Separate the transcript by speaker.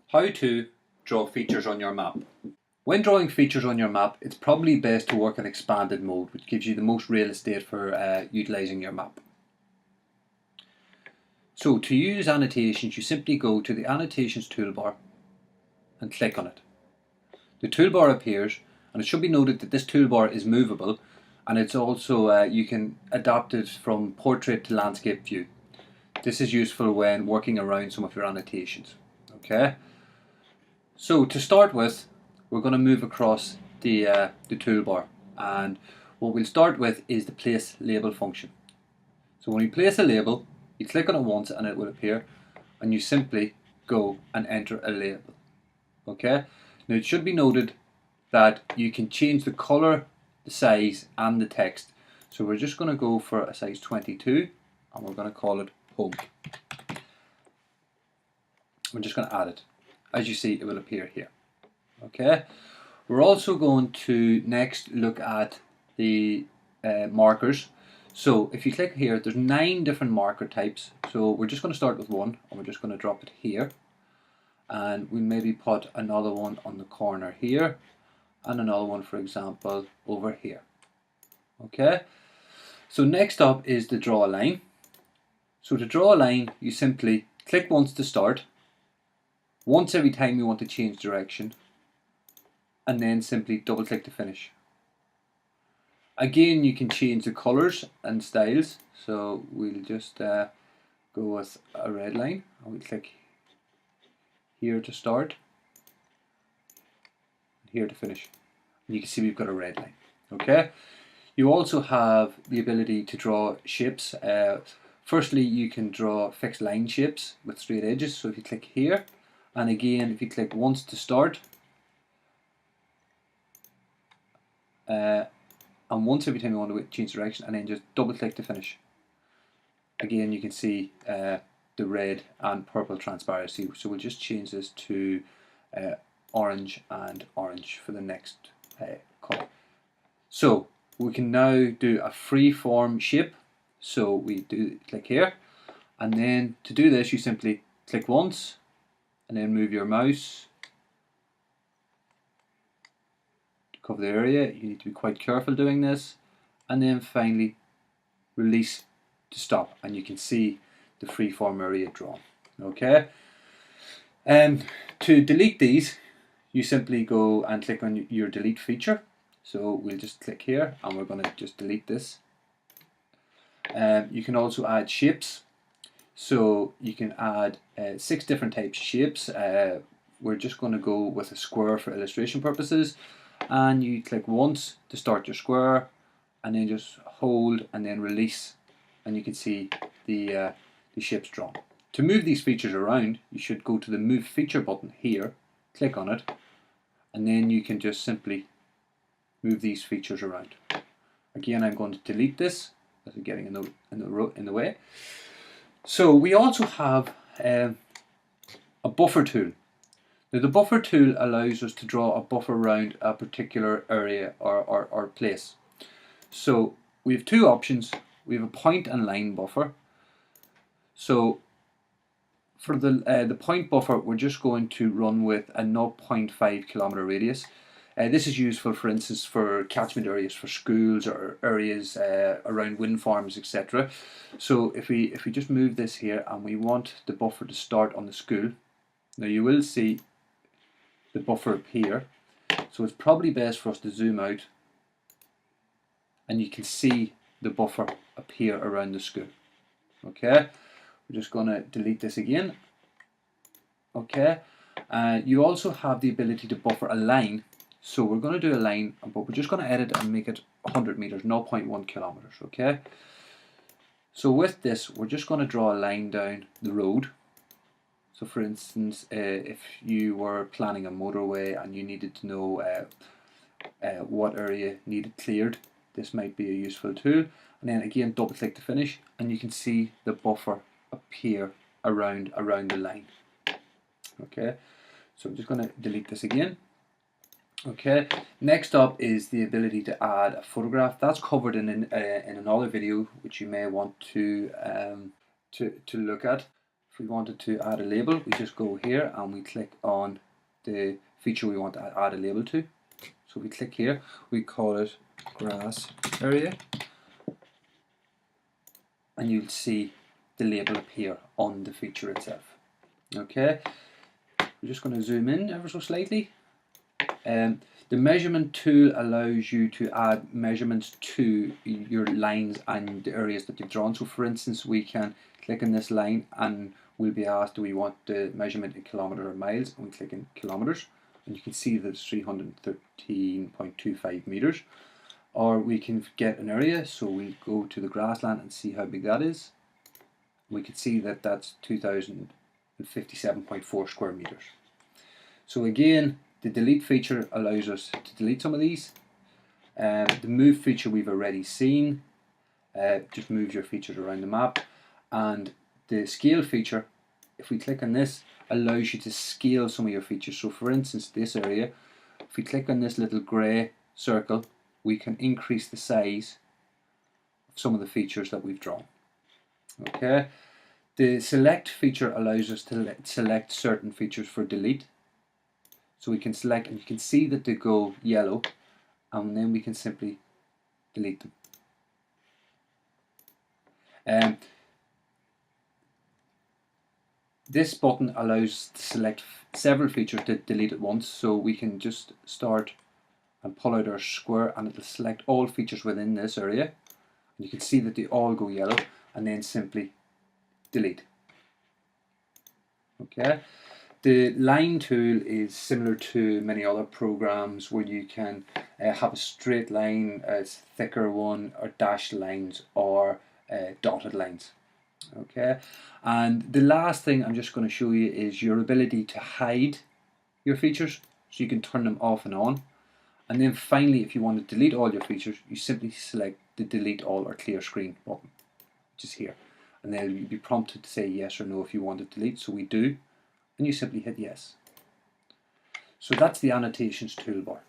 Speaker 1: How to draw features on your map. When drawing features on your map, it's probably best to work in expanded mode, which gives you the most real estate for utilising your map. So to use annotations, you simply go to the annotations toolbar and click on it. The toolbar appears, and it should be noted that this toolbar is movable, and it's also you can adapt it from portrait to landscape view. This is useful when working around some of your annotations. Okay. So to start with, we're going to move across the toolbar, and what we'll start with is the place label function. So when you place a label, you click on it once and it will appear, and you simply go and enter a label. Okay. Now it should be noted that you can change the color, the size, and the text. So we're just going to go for a size 22, and we're going to call it home. I'm just going to add it. As you see, it will appear here. Okay. We're also going to next look at the markers. So if you click here, there's 9 different marker types. So we're just going to start with one, and we're just going to drop it here. And we maybe put another one on the corner here, and another one, for example, over here. Okay. So next up is to draw a line. So to draw a line, you simply click once to start, once every time you want to change direction, and then simply double click to finish. Again, you can change the colors and styles. So we'll just go with a red line, and we'll click here to start, here to finish. And you can see we've got a red line. Okay. You also have the ability to draw shapes. Firstly, you can draw fixed line shapes with straight edges. So if you click here, and again, if you click once to start, and once every time you want to change direction, and then just double click to finish. Again, you can see the red and purple transparency. So we'll just change this to orange and orange for the next color. So we can now do a free form shape. So we do click here, and then to do this, you simply click once, and then move your mouse to cover the area. You need to be quite careful doing this, and then finally release to stop, and you can see the freeform area drawn. Okay. To delete these, you simply go and click on your delete feature. So we'll just click here, and we're going to just delete this. You can also add shapes. So you can add 6 different types of shapes. We're just going to go with a square for illustration purposes, and you click once to start your square, and then just hold and then release, and you can see the shapes drawn. To move these features around, you should go to the move feature button here, click on it, and then you can just simply move these features around. Again, I'm going to delete this as I'm getting in the way. So we also have a buffer tool. Now the buffer tool allows us to draw a buffer around a particular area or place. So we have 2 options. We have a point and line buffer. So for the point buffer, we're just going to run with a 0.5 kilometer radius. This is useful, for instance, for catchment areas for schools or areas around wind farms, etc. So if we just move this here, and we want the buffer to start on the school, now you will see the buffer appear. So it's probably best for us to zoom out, and you can see the buffer appear around the school. Okay, we're just going to delete this again. Okay, you also have the ability to buffer a line. So we're going to do a line, but we're just going to edit and make it 100 meters, 0.1 kilometers. Okay. So with this, we're just going to draw a line down the road. So for instance, if you were planning a motorway and you needed to know what area needed cleared, this might be a useful tool. And then again, double click to finish, and you can see the buffer appear around the line. Okay. So I'm just going to delete this again. Okay, next up is the ability to add a photograph. That's covered in another video, which you may want to look at. we wanted to add a label, we just go here and we click on the feature we want to add a label to. So we click here, we call it grass area, and you'll see the label appear on the feature itself. Okay, we're just going to zoom in ever so slightly. The measurement tool allows you to add measurements to your lines and the areas that you've drawn. So for instance, we can click on this line and we'll be asked, do we want the measurement in kilometres or miles? And we click in kilometres, and you can see that it's 313.25 metres. Or we can get an area, so we go to the grassland and see how big that is. We can see that that's 2057.4 square metres. So again, the delete feature allows us to delete some of these. The move feature we've already seen, just moves your features around the map. And the scale feature, if we click on this, allows you to scale some of your features. So for instance, this area, if we click on this little grey circle, we can increase the size of some of the features that we've drawn. Okay. The select feature allows us to select certain features for delete. So we can select, and you can see that they go yellow, and then we can simply delete them. This button allows us to select several features to delete at once, so we can just start and pull out our square, and it'll select all features within this area. And you can see that they all go yellow, and then simply delete. Okay. The line tool is similar to many other programs where you can have a straight line, a thicker one, or dashed lines, or dotted lines. Okay, and the last thing I'm just going to show you is your ability to hide your features, so you can turn them off and on. And then finally, if you want to delete all your features, you simply select the delete all or clear screen button, which is here, and then you'll be prompted to say yes or no if you want to delete. So we do, and you simply hit yes. So that's the annotations toolbar.